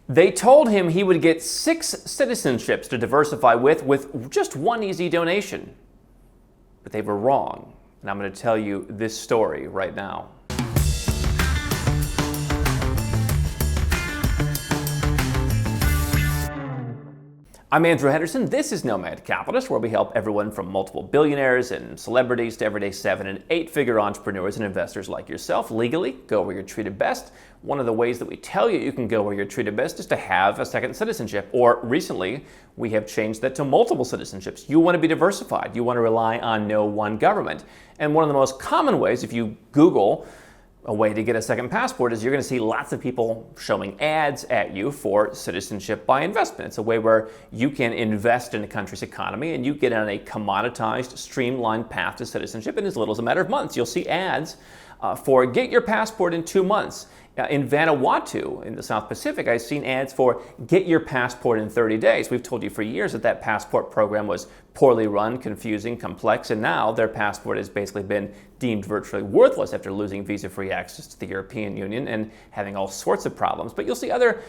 They told him he would get 6 citizenships to diversify with just one easy donation. But they were wrong. And I'm going to tell you this story right now. I'm Andrew Henderson. This is Nomad Capitalist, where we help everyone from multiple billionaires and celebrities to everyday 7- and 8-figure entrepreneurs and investors like yourself legally go where you're treated best. One of the ways that we tell you can go where you're treated best is to have a second citizenship. Or recently, we have changed that to multiple citizenships. You want to be diversified. You want to rely on no one government. And one of the most common ways, if you Google a way to get a second passport, is you're going to see lots of people showing ads at you for citizenship by investment. It's a way where you can invest in a country's economy and you get on a commoditized, streamlined path to citizenship in as little as a matter of months. You'll see ads for get your passport in 2 months. In Vanuatu, in the South Pacific, I've seen ads for get your passport in 30 days. We've told you for years that that passport program was poorly run, confusing, complex, and now their passport has basically been deemed virtually worthless after losing visa-free access to the European Union and having all sorts of problems. But you'll see other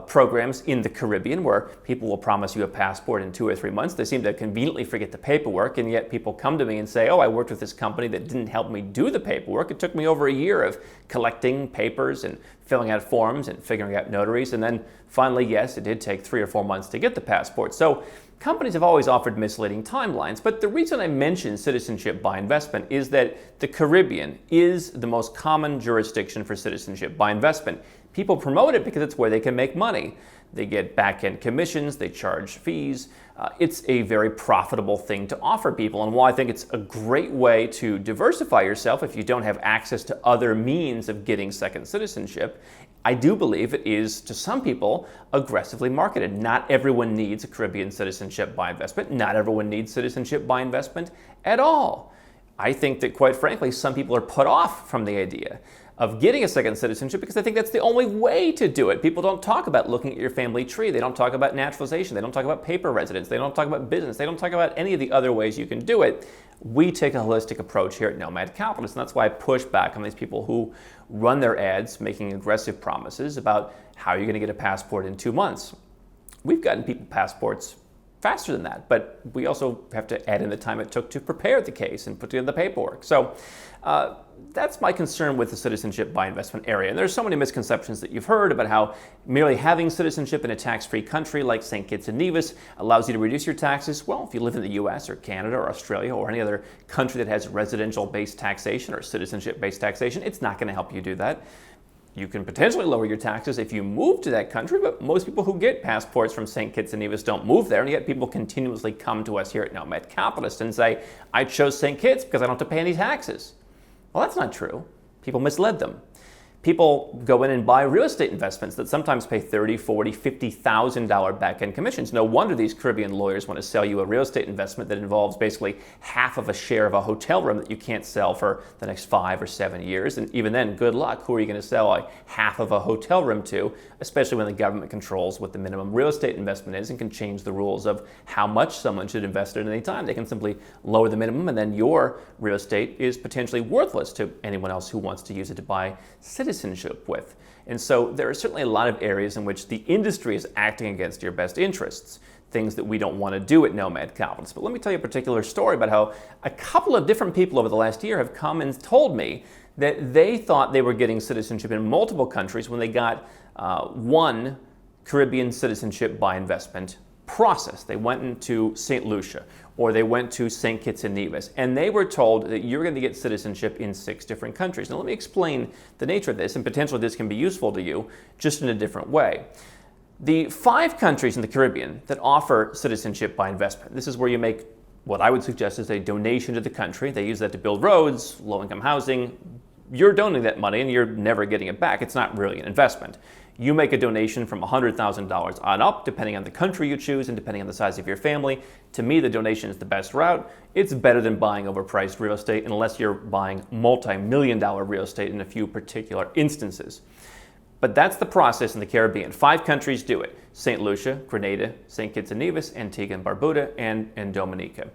programs in the Caribbean where people will promise you a passport in 2 or 3 months. They seem to conveniently forget the paperwork, and yet people come to me and say, oh, I worked with this company that didn't help me do the paperwork. It took me over a year of collecting papers and filling out forms and figuring out notaries, and then finally, yes, it did take 3 or 4 months to get the passport. So companies have always offered misleading timelines, but the reason I mention citizenship by investment is that the Caribbean is the most common jurisdiction for citizenship by investment. People promote it because it's where they can make money. They get back-end commissions, they charge fees. It's a very profitable thing to offer people, and while I think it's a great way to diversify yourself if you don't have access to other means of getting second citizenship, I do believe it is, to some people, aggressively marketed. Not everyone needs a Caribbean citizenship by investment. Not everyone needs citizenship by investment at all. I think that, quite frankly, some people are put off from the idea of getting a second citizenship because I think that's the only way to do it. People don't talk about looking at your family tree. They don't talk about naturalization. They don't talk about paper residence. They don't talk about business. They don't talk about any of the other ways you can do it. We take a holistic approach here at Nomad Capitalist, and that's why I push back on these people who run their ads making aggressive promises about how you're going to get a passport in 2 months. We've gotten people passports faster than that, but we also have to add in the time it took to prepare the case and put together the paperwork. So that's my concern with the citizenship by investment area. And there's so many misconceptions that you've heard about how merely having citizenship in a tax-free country like St. Kitts and Nevis allows you to reduce your taxes. Well, if you live in the US or Canada or Australia or any other country that has residential-based taxation or citizenship-based taxation, it's not going to help you do that. You can potentially lower your taxes if you move to that country, but most people who get passports from St. Kitts and Nevis don't move there, and yet people continuously come to us here at Nomad Capitalist and say, I chose St. Kitts because I don't have to pay any taxes. Well, that's not true. People misled them. People go in and buy real estate investments that sometimes pay $30,000, $40,000, $50,000 back-end commissions. No wonder these Caribbean lawyers want to sell you a real estate investment that involves basically half of a share of a hotel room that you can't sell for the next 5 or 7 years. And even then, good luck. Who are you going to sell a half of a hotel room to, especially when the government controls what the minimum real estate investment is and can change the rules of how much someone should invest at any time. They can simply lower the minimum, and then your real estate is potentially worthless to anyone else who wants to use it to buy citizenship with. And so there are certainly a lot of areas in which the industry is acting against your best interests, things that we don't want to do at Nomad Capitalist. But let me tell you a particular story about how a couple of different people over the last year have come and told me that they thought they were getting citizenship in multiple countries when they got one Caribbean citizenship by investment process. They went into St. Lucia or they went to St. Kitts and Nevis, and they were told that you're going to get citizenship in 6 different countries. Now let me explain the nature of this, and potentially this can be useful to you just in a different way. The 5 countries in the Caribbean that offer citizenship by investment, this is where you make what I would suggest is a donation to the country. They use that to build roads, low-income housing. You're donating that money and you're never getting it back. It's not really an investment. You make a donation from $100,000 on up, depending on the country you choose and depending on the size of your family. To me, the donation is the best route. It's better than buying overpriced real estate unless you're buying multi-million-dollar real estate in a few particular instances. But that's the process in the Caribbean. 5 countries do it: St. Lucia, Grenada, St. Kitts and Nevis, Antigua and Barbuda, and Dominica.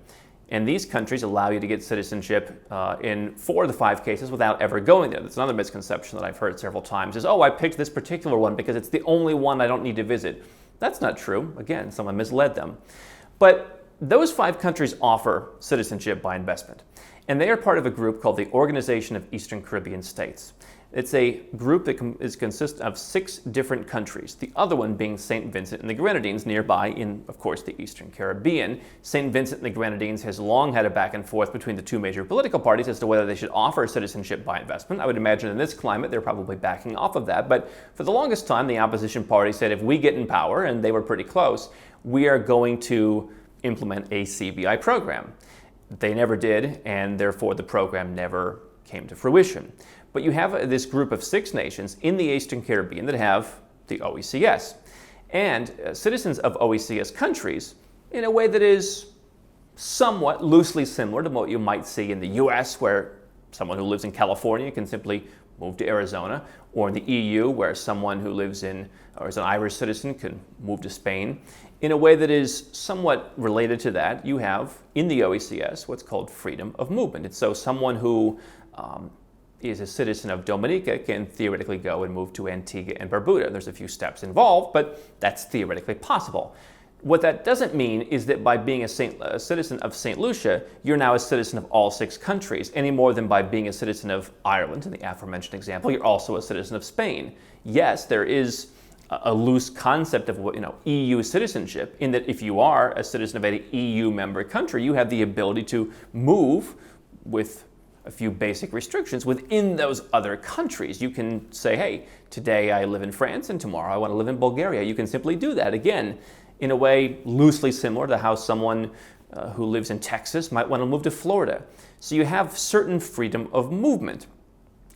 And these countries allow you to get citizenship in 4 of the 5 cases without ever going there. That's another misconception that I've heard several times is, oh, I picked this particular one because it's the only one I don't need to visit. That's not true. Again, someone misled them. But those 5 countries offer citizenship by investment. And they are part of a group called the Organization of Eastern Caribbean States. It's a group that consists of 6 different countries, the other one being St. Vincent and the Grenadines, nearby in, of course, the Eastern Caribbean. St. Vincent and the Grenadines has long had a back and forth between the 2 major political parties as to whether they should offer citizenship by investment. I would imagine in this climate they're probably backing off of that, but for the longest time the opposition party said if we get in power, and they were pretty close, we are going to implement a CBI program. They never did, and therefore the program never came to fruition. But you have this group of 6 nations in the Eastern Caribbean that have the OECS. And citizens of OECS countries, in a way that is somewhat loosely similar to what you might see in the US, where someone who lives in California can simply move to Arizona, or in the EU, where someone who lives in, or is an Irish citizen, can move to Spain. In a way that is somewhat related to that, you have in the OECS what's called freedom of movement. And so someone who is a citizen of Dominica can theoretically go and move to Antigua and Barbuda. There's a few steps involved, but that's theoretically possible. What that doesn't mean is that by being a citizen of St. Lucia, you're now a citizen of all 6 countries, any more than by being a citizen of Ireland, in the aforementioned example, you're also a citizen of Spain. Yes, there is a loose concept of what, EU citizenship, in that if you are a citizen of any EU member country, you have the ability to move with a few basic restrictions within those other countries. You can say, hey, today I live in France and tomorrow I want to live in Bulgaria. You can simply do that, again, in a way loosely similar to how someone who lives in Texas might want to move to Florida. So you have certain freedom of movement.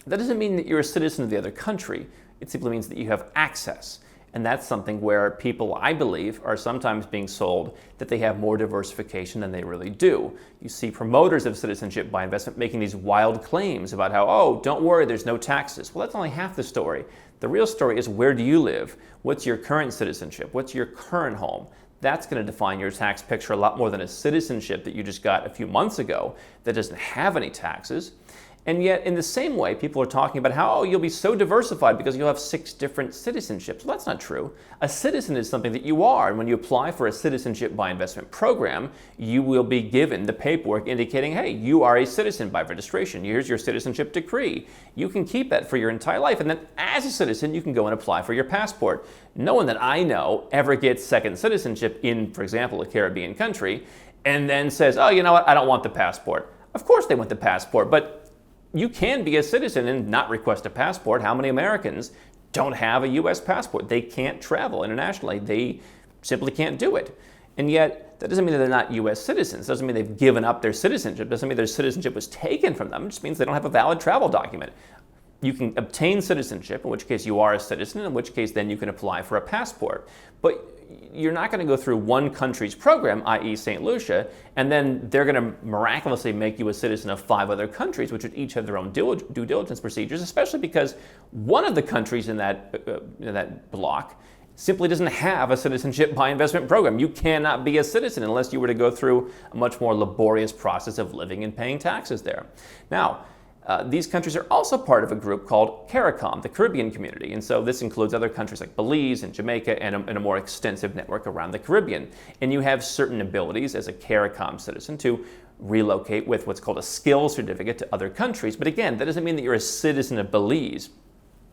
That doesn't mean that you're a citizen of the other country. It simply means that you have access. And that's something where people, I believe, are sometimes being sold that they have more diversification than they really do. You see promoters of citizenship by investment making these wild claims about how, oh, don't worry, there's no taxes. Well, that's only half the story. The real story is, where do you live? What's your current citizenship? What's your current home? That's going to define your tax picture a lot more than a citizenship that you just got a few months ago that doesn't have any taxes. And yet, in the same way, people are talking about how, oh, you'll be so diversified because you'll have 6 different citizenships. Well, that's not true. A citizen is something that you are. And when you apply for a citizenship by investment program, you will be given the paperwork indicating, hey, you are a citizen by registration. Here's your citizenship decree. You can keep that for your entire life. And then as a citizen, you can go and apply for your passport. No one that I know ever gets second citizenship in, for example, a Caribbean country, and then says, oh, you know what, I don't want the passport. Of course they want the passport, but you can be a citizen and not request a passport. How many Americans don't have a U.S. passport? They can't travel internationally. They simply can't do it. And yet, that doesn't mean that they're not U.S. citizens. It doesn't mean they've given up their citizenship. It doesn't mean their citizenship was taken from them. It just means they don't have a valid travel document. You can obtain citizenship, in which case you are a citizen, in which case then you can apply for a passport. But you're not going to go through one country's program, i.e. St. Lucia, and then they're going to miraculously make you a citizen of 5 other countries, which would each have their own due diligence procedures, especially because one of the countries in that block simply doesn't have a citizenship by investment program. You cannot be a citizen unless you were to go through a much more laborious process of living and paying taxes there. Now, these countries are also part of a group called CARICOM, the Caribbean Community, and so this includes other countries like Belize and Jamaica and a more extensive network around the Caribbean. And you have certain abilities as a CARICOM citizen to relocate with what's called a skills certificate to other countries. But again, that doesn't mean that you're a citizen of Belize.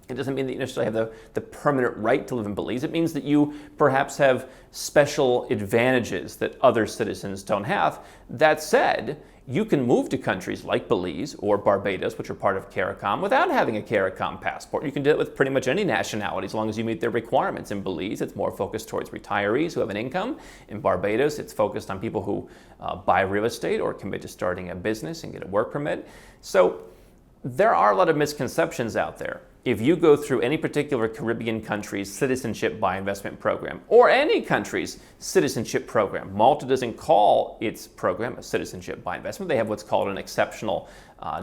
It doesn't mean that you necessarily have the permanent right to live in Belize. It means that you perhaps have special advantages that other citizens don't have. That said, you can move to countries like Belize or Barbados, which are part of CARICOM, without having a CARICOM passport. You can do it with pretty much any nationality as long as you meet their requirements. In Belize, it's more focused towards retirees who have an income. In Barbados, it's focused on people who buy real estate or commit to starting a business and get a work permit. So there are a lot of misconceptions out there. If you go through any particular Caribbean country's citizenship by investment program, or any country's citizenship program, Malta doesn't call its program a citizenship by investment. They have what's called an exceptional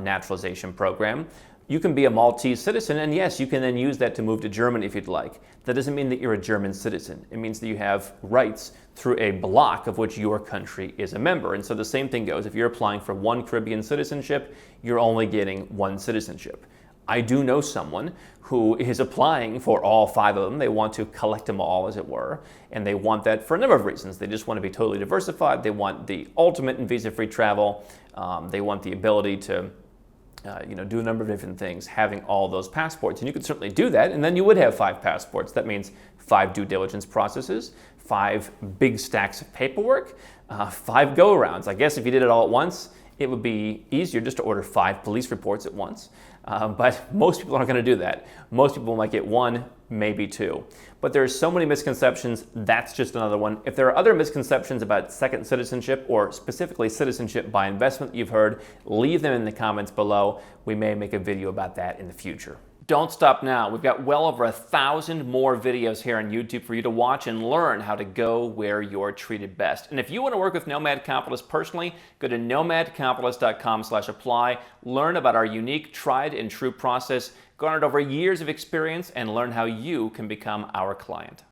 naturalization program. You can be a Maltese citizen, and yes, you can then use that to move to Germany if you'd like. That doesn't mean that you're a German citizen. It means that you have rights through a bloc of which your country is a member. And so the same thing goes. If you're applying for one Caribbean citizenship, you're only getting one citizenship. I do know someone who is applying for all 5 of them. They want to collect them all, as it were, and they want that for a number of reasons. They just want to be totally diversified. They want the ultimate in visa-free travel. They want the ability to do a number of different things, having all those passports. And you could certainly do that, and then you would have 5 passports. That means 5 due diligence processes, 5 big stacks of paperwork, 5 go-arounds. I guess if you did it all at once, it would be easier just to order 5 police reports at once. But most people aren't going to do that. Most people might get 1, maybe 2. But there are so many misconceptions, that's just another one. If there are other misconceptions about second citizenship, or specifically citizenship by investment that you've heard, leave them in the comments below. We may make a video about that in the future. Don't stop now. We've got well over 1,000 more videos here on YouTube for you to watch and learn how to go where you're treated best. And if you want to work with Nomad Capitalist personally, go to nomadcapitalist.com/apply, learn about our unique, tried and true process, garnered over years of experience, and learn how you can become our client.